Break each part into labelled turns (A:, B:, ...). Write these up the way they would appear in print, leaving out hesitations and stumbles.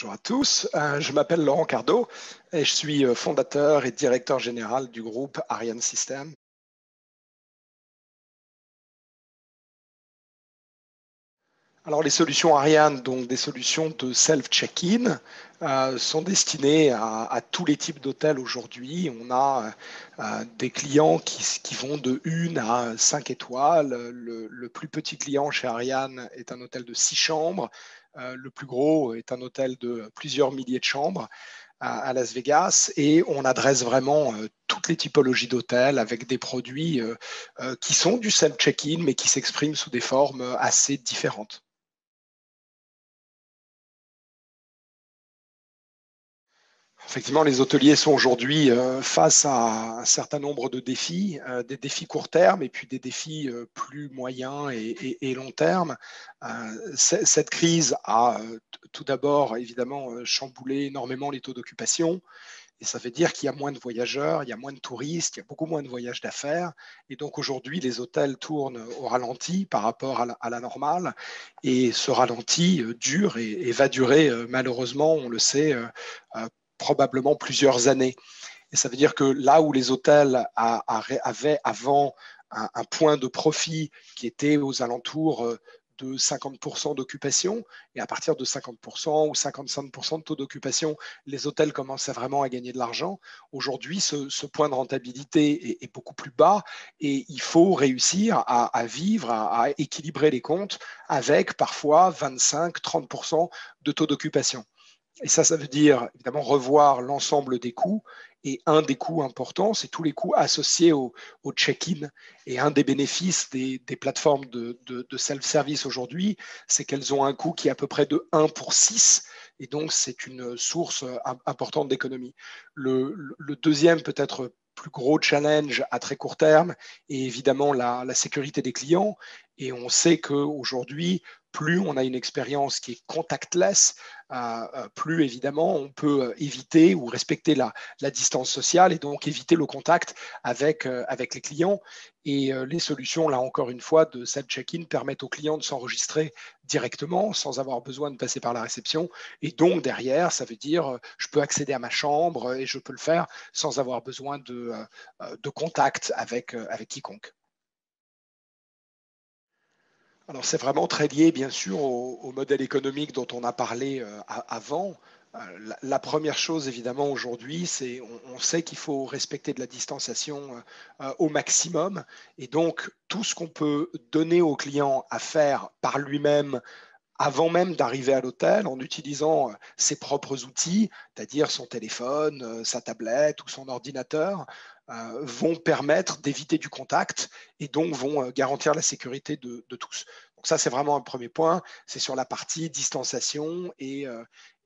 A: Bonjour à tous, je m'appelle Laurent Cardo et je suis fondateur et directeur général du groupe Ariane Systems. Alors les solutions Ariane, donc des solutions de self-check-in, sont destinées à tous les types d'hôtels aujourd'hui. On a des clients qui vont de 1 à 5 étoiles. Le plus petit client chez Ariane est un hôtel de 6 chambres. Le plus gros est un hôtel de plusieurs milliers de chambres à Las Vegas. Et on adresse vraiment toutes les typologies d'hôtels avec des produits qui sont du self-check-in, mais qui s'expriment sous des formes assez différentes. Effectivement, les hôteliers sont aujourd'hui face à un certain nombre de défis, des défis court terme et puis des défis plus moyens et long terme. Cette crise a tout d'abord évidemment chamboulé énormément les taux d'occupation et ça veut dire qu'il y a moins de voyageurs, il y a moins de touristes, il y a beaucoup moins de voyages d'affaires et donc aujourd'hui les hôtels tournent au ralenti par rapport à la normale et ce ralenti dure et va durer malheureusement, on le sait, probablement plusieurs années. Et ça veut dire que là où les hôtels avaient avant un point de profit qui était aux alentours de 50% d'occupation, et à partir de 50% ou 55% de taux d'occupation, les hôtels commençaient vraiment à gagner de l'argent. Aujourd'hui, ce point de rentabilité est beaucoup plus bas et il faut réussir à vivre, à équilibrer les comptes avec parfois 25-30% de taux d'occupation. Et ça veut dire évidemment revoir l'ensemble des coûts. Et un des coûts importants, c'est tous les coûts associés au check-in. Et un des bénéfices des plateformes de self-service aujourd'hui, c'est qu'elles ont un coût qui est à peu près de 1 pour 6. Et donc, c'est une source importante d'économie. Le deuxième, peut-être plus gros challenge à très court terme est évidemment la sécurité des clients. Et on sait qu'aujourd'hui, plus on a une expérience qui est contactless, plus évidemment on peut éviter ou respecter la distance sociale et donc éviter le contact avec les clients. Et les solutions, là encore une fois, de self-check-in permettent aux clients de s'enregistrer directement sans avoir besoin de passer par la réception. Et donc derrière, ça veut dire je peux accéder à ma chambre et je peux le faire sans avoir besoin de contact avec quiconque. Alors c'est vraiment très lié bien sûr au modèle économique dont on a parlé avant. La première chose évidemment aujourd'hui, c'est on sait qu'il faut respecter de la distanciation au maximum et donc tout ce qu'on peut donner au client à faire par lui-même avant même d'arriver à l'hôtel en utilisant ses propres outils, c'est-à-dire son téléphone, sa tablette ou son ordinateur, vont permettre d'éviter du contact et donc vont garantir la sécurité de tous. Donc ça, c'est vraiment un premier point. C'est sur la partie distanciation et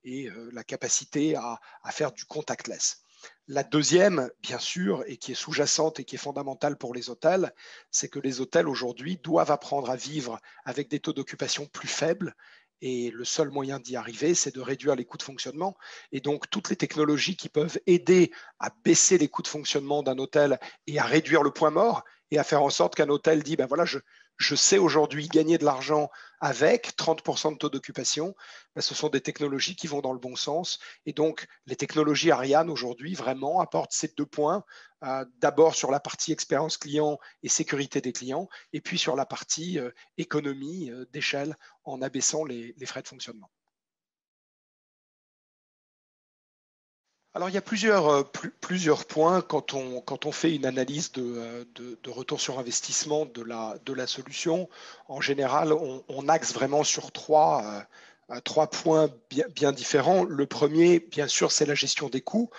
A: la capacité à faire du contactless. La deuxième, bien sûr, et qui est sous-jacente et qui est fondamentale pour les hôtels, c'est que les hôtels aujourd'hui doivent apprendre à vivre avec des taux d'occupation plus faibles. Et le seul moyen d'y arriver, c'est de réduire les coûts de fonctionnement. Et donc, toutes les technologies qui peuvent aider à baisser les coûts de fonctionnement d'un hôtel et à réduire le point mort et à faire en sorte qu'un hôtel dit, ben voilà, je sais aujourd'hui gagner de l'argent avec 30% de taux d'occupation, ben ce sont des technologies qui vont dans le bon sens. Et donc, les technologies Ariane aujourd'hui vraiment apportent ces deux points. D'abord sur la partie expérience client et sécurité des clients, et puis sur la partie économie d'échelle en abaissant les frais de fonctionnement. Alors, il y a plusieurs points quand on fait une analyse de retour sur investissement de la solution. En général, on axe vraiment sur trois points bien différents. Le premier, bien sûr, c'est la gestion des coûts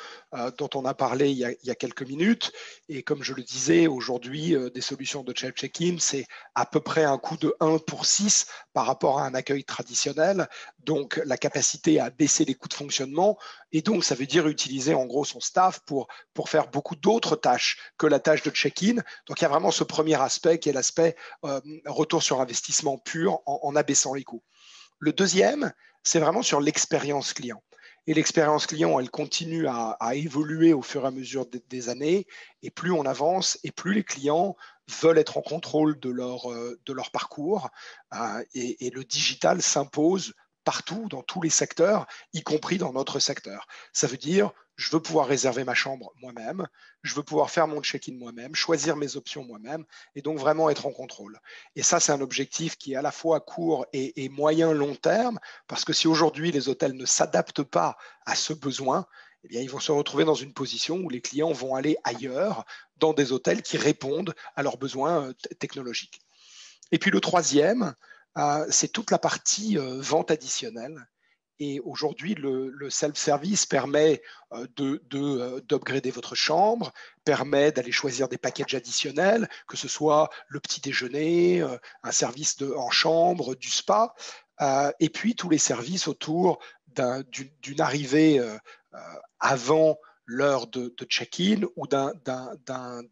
A: dont on a parlé il y a quelques minutes. Et comme je le disais, aujourd'hui, des solutions de check-in, c'est à peu près un coût de 1 pour 6 par rapport à un accueil traditionnel. Donc, la capacité à baisser les coûts de fonctionnement et donc, ça veut dire utiliser en gros son staff pour faire beaucoup d'autres tâches que la tâche de check-in. Donc, il y a vraiment ce premier aspect qui est l'aspect retour sur investissement pur en abaissant les coûts. Le deuxième, c'est vraiment sur l'expérience client. Et l'expérience client, elle continue à évoluer au fur et à mesure des années. Et plus on avance, et plus les clients veulent être en contrôle de leur parcours. Et le digital s'impose partout, dans tous les secteurs, y compris dans notre secteur. Ça veut dire, je veux pouvoir réserver ma chambre moi-même, je veux pouvoir faire mon check-in moi-même, choisir mes options moi-même, et donc vraiment être en contrôle. Et ça, c'est un objectif qui est à la fois court et moyen long terme, parce que si aujourd'hui les hôtels ne s'adaptent pas à ce besoin, eh bien, ils vont se retrouver dans une position où les clients vont aller ailleurs, dans des hôtels qui répondent à leurs besoins technologiques. Et puis le troisième, c'est toute la partie vente additionnelle. Et aujourd'hui, le self-service permet d'upgrader votre chambre, permet d'aller choisir des packages additionnels, que ce soit le petit déjeuner, un service en chambre, du spa, et puis tous les services autour d'une arrivée avant l'heure de check-in ou d'un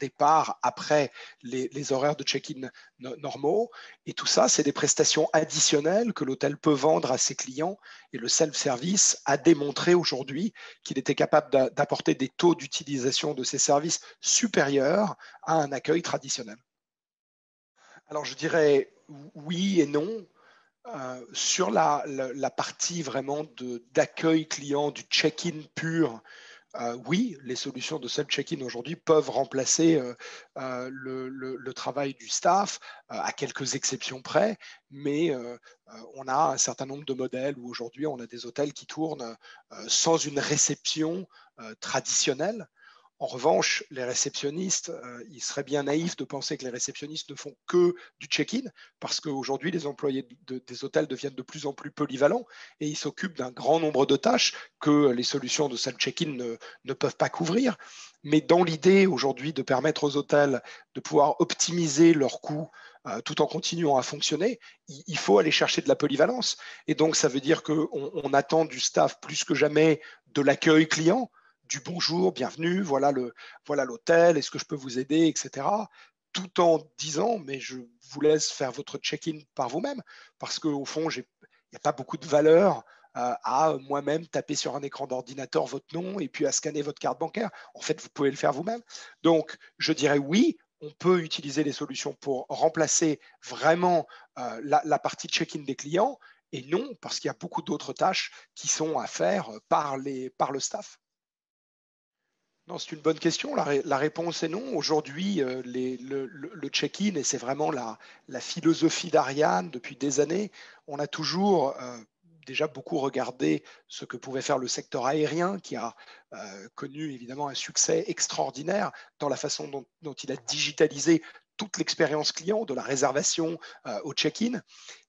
A: départ après les horaires de check-in normaux. Et tout ça, c'est des prestations additionnelles que l'hôtel peut vendre à ses clients. Et le self-service a démontré aujourd'hui qu'il était capable d'apporter des taux d'utilisation de ces services supérieurs à un accueil traditionnel. Alors, je dirais oui et non. Sur la partie vraiment d'accueil client, du check-in pur, oui, les solutions de self-check-in aujourd'hui peuvent remplacer le travail du staff, à quelques exceptions près, mais on a un certain nombre de modèles où aujourd'hui on a des hôtels qui tournent sans une réception traditionnelle. En revanche, les réceptionnistes, il serait bien naïf de penser que les réceptionnistes ne font que du check-in, parce qu'aujourd'hui, les employés des hôtels deviennent de plus en plus polyvalents et ils s'occupent d'un grand nombre de tâches que les solutions de self-check-in ne peuvent pas couvrir. Mais dans l'idée aujourd'hui de permettre aux hôtels de pouvoir optimiser leurs coûts tout en continuant à fonctionner, il faut aller chercher de la polyvalence. Et donc, ça veut dire qu'on attend du staff plus que jamais de l'accueil client, du bonjour, bienvenue, voilà l'hôtel, est-ce que je peux vous aider, etc. Tout en disant, mais je vous laisse faire votre check-in par vous-même, parce qu'au fond, il n'y a pas beaucoup de valeur à moi-même taper sur un écran d'ordinateur votre nom et puis à scanner votre carte bancaire. En fait, vous pouvez le faire vous-même. Donc, je dirais oui, on peut utiliser les solutions pour remplacer vraiment la partie check-in des clients, et non, parce qu'il y a beaucoup d'autres tâches qui sont à faire par le staff. Non, c'est une bonne question. La réponse est non. Aujourd'hui, le check-in, et c'est vraiment la philosophie d'Ariane depuis des années, on a toujours déjà beaucoup regardé ce que pouvait faire le secteur aérien, qui a connu évidemment un succès extraordinaire dans la façon dont il a digitalisé toute l'expérience client, de la réservation au check-in.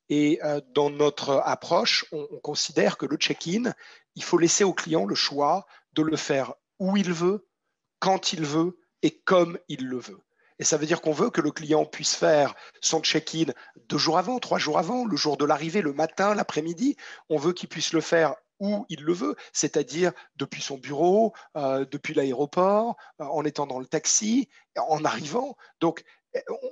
A: Et dans notre approche, on considère que le check-in, il faut laisser au client le choix de le faire où il veut, quand il veut et comme il le veut. Et ça veut dire qu'on veut que le client puisse faire son check-in 2 jours avant, 3 jours avant, le jour de l'arrivée, le matin, l'après-midi. On veut qu'il puisse le faire où il le veut, c'est-à-dire depuis son bureau, depuis l'aéroport, en étant dans le taxi, en arrivant. Donc,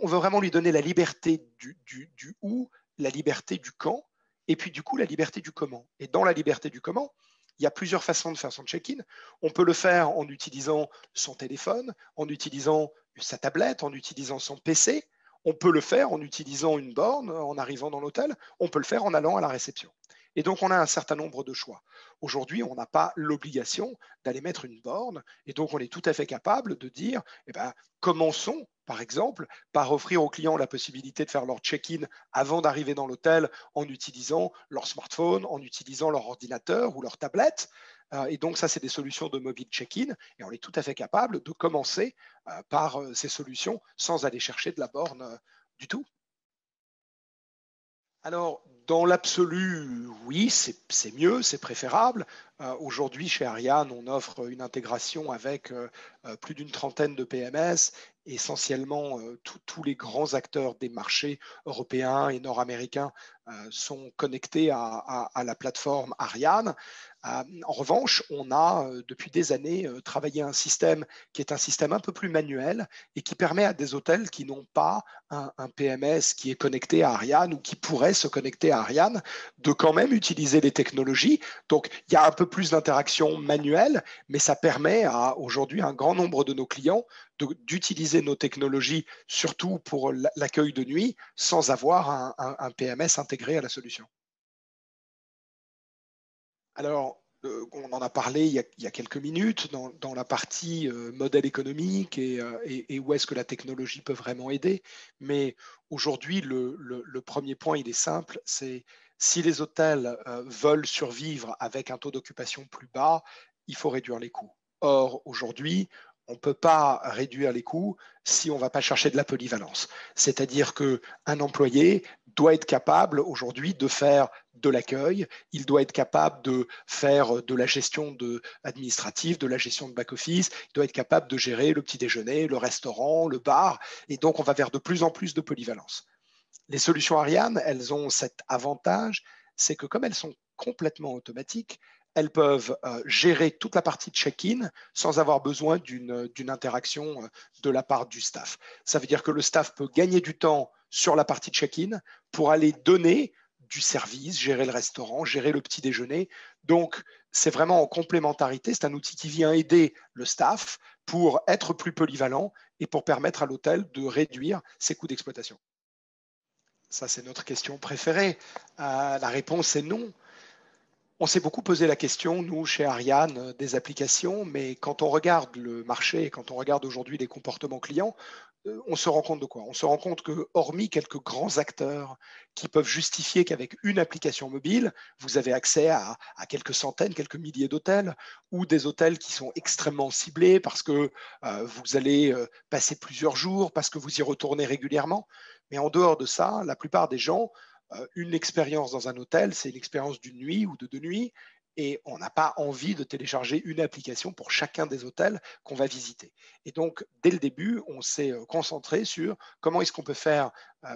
A: on veut vraiment lui donner la liberté du où, la liberté du quand, et puis du coup, la liberté du comment. Et dans la liberté du comment, il y a plusieurs façons de faire son check-in. On peut le faire en utilisant son téléphone, en utilisant sa tablette, en utilisant son PC. On peut le faire en utilisant une borne, en arrivant dans l'hôtel. On peut le faire en allant à la réception. Et donc, on a un certain nombre de choix. Aujourd'hui, on n'a pas l'obligation d'aller mettre une borne. Et donc, on est tout à fait capable de dire, eh ben, commençons, par exemple, par offrir aux clients la possibilité de faire leur check-in avant d'arriver dans l'hôtel en utilisant leur smartphone, en utilisant leur ordinateur ou leur tablette. Et donc, ça, c'est des solutions de mobile check-in. Et on est tout à fait capable de commencer par ces solutions sans aller chercher de la borne du tout. Alors, dans l'absolu, oui, c'est mieux, c'est préférable. Aujourd'hui, chez Ariane, on offre une intégration avec plus d'une trentaine de PMS, essentiellement tous les grands acteurs des marchés européens et nord-américains sont connectés à la plateforme Ariane. En revanche, on a depuis des années travaillé un système qui est un système un peu plus manuel et qui permet à des hôtels qui n'ont pas un PMS qui est connecté à Ariane ou qui pourrait se connecter à Ariane de quand même utiliser les technologies. Donc, il y a un peu plus d'interaction manuelle, mais ça permet à aujourd'hui un grand nombre de nos clients d'utiliser nos technologies, surtout pour l'accueil de nuit, sans avoir un PMS intégré à la solution. Alors, on en a parlé il y a quelques minutes dans la partie modèle économique et où est-ce que la technologie peut vraiment aider. Mais aujourd'hui, le premier point, il est simple, c'est si les hôtels veulent survivre avec un taux d'occupation plus bas, il faut réduire les coûts. Or, aujourd'hui, on ne peut pas réduire les coûts si on ne va pas chercher de la polyvalence. C'est-à-dire qu'un employé doit être capable aujourd'hui de faire de l'accueil, il doit être capable de faire de la gestion administrative, de la gestion de back-office, il doit être capable de gérer le petit déjeuner, le restaurant, le bar, et donc on va vers de plus en plus de polyvalence. Les solutions Ariane, elles ont cet avantage, c'est que comme elles sont complètement automatiques, elles peuvent gérer toute la partie de check-in sans avoir besoin d'une interaction de la part du staff. Ça veut dire que le staff peut gagner du temps sur la partie de check-in pour aller donner du service, gérer le restaurant, gérer le petit déjeuner. Donc, c'est vraiment en complémentarité. C'est un outil qui vient aider le staff pour être plus polyvalent et pour permettre à l'hôtel de réduire ses coûts d'exploitation. Ça, c'est notre question préférée. La réponse est non. On s'est beaucoup posé la question, nous, chez Ariane, des applications, mais quand on regarde le marché, quand on regarde aujourd'hui les comportements clients, on se rend compte de quoi? On se rend compte que, hormis quelques grands acteurs qui peuvent justifier qu'avec une application mobile, vous avez accès à quelques centaines, quelques milliers d'hôtels, ou des hôtels qui sont extrêmement ciblés parce que vous allez passer plusieurs jours, parce que vous y retournez régulièrement. Mais en dehors de ça, la plupart des gens, une expérience dans un hôtel, c'est une expérience d'une nuit ou de 2 nuits, et on n'a pas envie de télécharger une application pour chacun des hôtels qu'on va visiter. Et donc, dès le début, on s'est concentré sur comment est-ce qu'on peut faire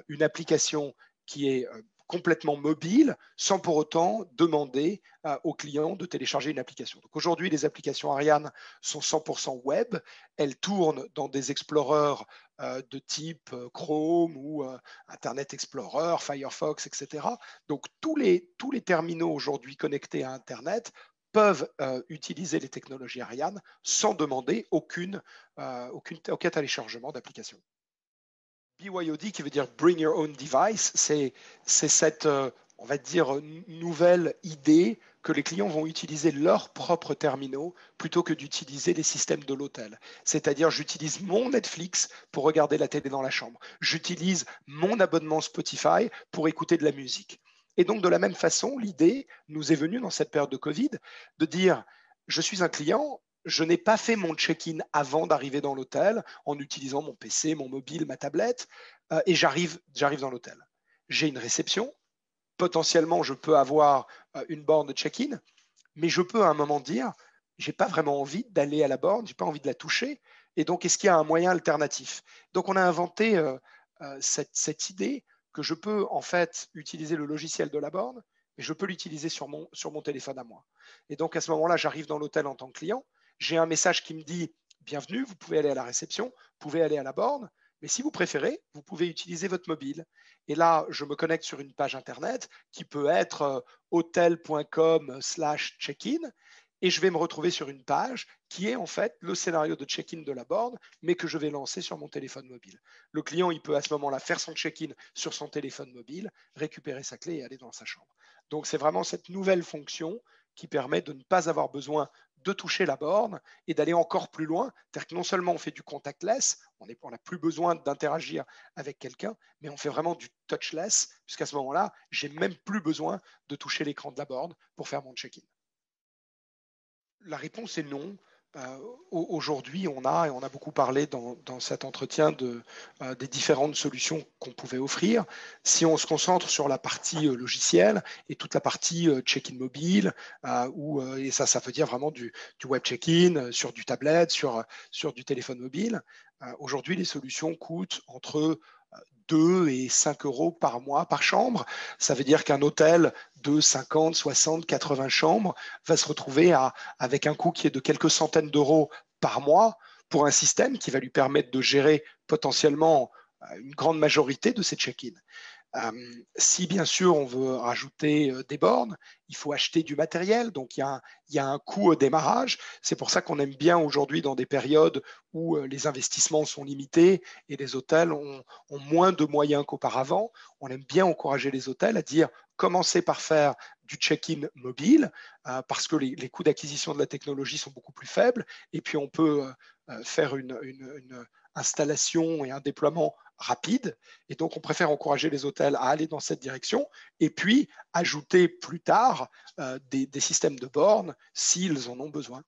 A: une application qui est complètement mobile sans pour autant demander aux clients de télécharger une application. Donc aujourd'hui, les applications Ariane sont 100% web. Elles tournent dans des explorers de type Chrome ou Internet Explorer, Firefox, etc. Donc tous les terminaux aujourd'hui connectés à Internet peuvent utiliser les technologies Ariane sans demander aucun téléchargement d'application. BYOD, qui veut dire Bring Your Own Device, c'est cette, on va dire, nouvelle idée que les clients vont utiliser leurs propres terminaux plutôt que d'utiliser les systèmes de l'hôtel. C'est-à-dire, j'utilise mon Netflix pour regarder la télé dans la chambre. J'utilise mon abonnement Spotify pour écouter de la musique. Et donc, de la même façon, l'idée nous est venue dans cette période de Covid de dire, je suis un client, je n'ai pas fait mon check-in avant d'arriver dans l'hôtel en utilisant mon PC, mon mobile, ma tablette, et j'arrive dans l'hôtel. J'ai une réception, potentiellement je peux avoir une borne de check-in, mais je peux à un moment dire, j'ai pas vraiment envie d'aller à la borne, j'ai pas envie de la toucher, et donc est-ce qu'il y a un moyen alternatif? Donc on a inventé cette idée que je peux en fait utiliser le logiciel de la borne, mais je peux l'utiliser sur mon téléphone à moi. Et donc à ce moment-là, j'arrive dans l'hôtel en tant que client, j'ai un message qui me dit bienvenue, vous pouvez aller à la réception, vous pouvez aller à la borne, mais si vous préférez, vous pouvez utiliser votre mobile. Et là, je me connecte sur une page internet qui peut être hotel.com/check-in, et je vais me retrouver sur une page qui est en fait le scénario de check-in de la borne, mais que je vais lancer sur mon téléphone mobile. Le client, il peut à ce moment-là faire son check-in sur son téléphone mobile, récupérer sa clé et aller dans sa chambre. Donc c'est vraiment cette nouvelle fonction qui permet de ne pas avoir besoin de toucher la borne et d'aller encore plus loin. C'est-à-dire que non seulement on fait du contactless, on n'a plus besoin d'interagir avec quelqu'un, mais on fait vraiment du touchless, puisqu'à ce moment-là, j'ai même plus besoin de toucher l'écran de la borne pour faire mon check-in. La réponse est non. Aujourd'hui, on a beaucoup parlé dans cet entretien des différentes solutions qu'on pouvait offrir. Si on se concentre sur la partie logicielle et toute la partie check-in mobile, et ça veut dire vraiment du web check-in, sur du tablette, sur du téléphone mobile, aujourd'hui, les solutions coûtent entre 2 et 5 euros par mois par chambre. Ça veut dire qu'un hôtel de 50, 60, 80 chambres va se retrouver avec un coût qui est de quelques centaines d'euros par mois pour un système qui va lui permettre de gérer potentiellement une grande majorité de ces check-in. Si bien sûr on veut rajouter des bornes, il faut acheter du matériel, donc il y a un coût au démarrage. C'est pour ça qu'on aime bien aujourd'hui dans des périodes où les investissements sont limités et les hôtels ont moins de moyens qu'auparavant. On aime bien encourager les hôtels à dire commencer par faire du check-in mobile parce que les coûts d'acquisition de la technologie sont beaucoup plus faibles. Et puis, on peut faire une installation et un déploiement rapide. Et donc, on préfère encourager les hôtels à aller dans cette direction et puis ajouter plus tard des systèmes de bornes s'ils en ont besoin.